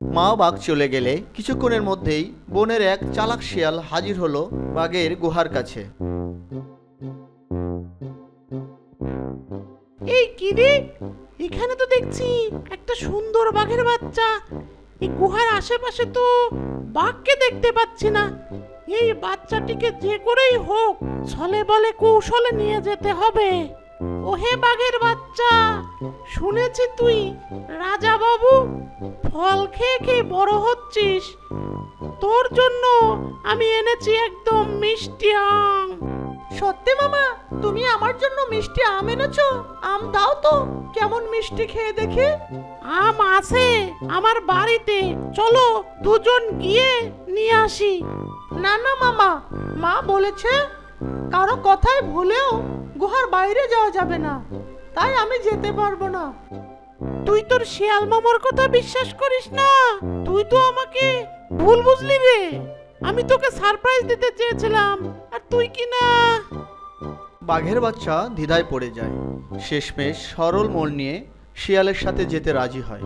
মা বাঘ চলে গেলে কিছুক্ষণের মধ্যেই বনের এক চালাক শিয়াল হাজির হলো বাঘের গুহার কাছে। এই কি রে, এখানে তো দেখছি একটা সুন্দর বাঘের বাচ্চা। এই গুহার আশেপাশে তো বাঘকে দেখতে পাচ্ছি না। এই বাচ্চাটিকে যে করেই হোক ছলে বলে কৌশলে নিয়ে যেতে হবে। ওহে বাঘের বাচ্চা, শুনেছি তুই রাজা বাবু ফল খেয়ে খেয়ে বড় হচ্ছিস। তোর জন্য আমি এনেছি একদম মিষ্টি আম। সত্যি মামা, তুমি আমার জন্য মিষ্টি আম এনেছো? আম দাও তো, কেমন মিষ্টি খেয়ে দেখি। আম আছে আমার বাড়িতে, চলো দুজন গিয়ে নিয়ে আসি। না না মামা, মা বলেছে কারো কথায় ভুলেও গুহার বাইরে যাওয়া যাবে না, তাই আমি যেতে পারবো না। তুই তোর শিয়াল মামার কথা বিশ্বাস করিস না? তুই তো আমাকে ভুল বুঝলি রে। আমি তোকে সারপ্রাইজ দিতে চেয়েছিলাম, আর তুই কি না। বাঘের বাচ্চা দ্বিধায় পড়ে যায়। শেষমেশ সরল মন নিয়ে শিয়ালের সাথে যেতে রাজি হয়।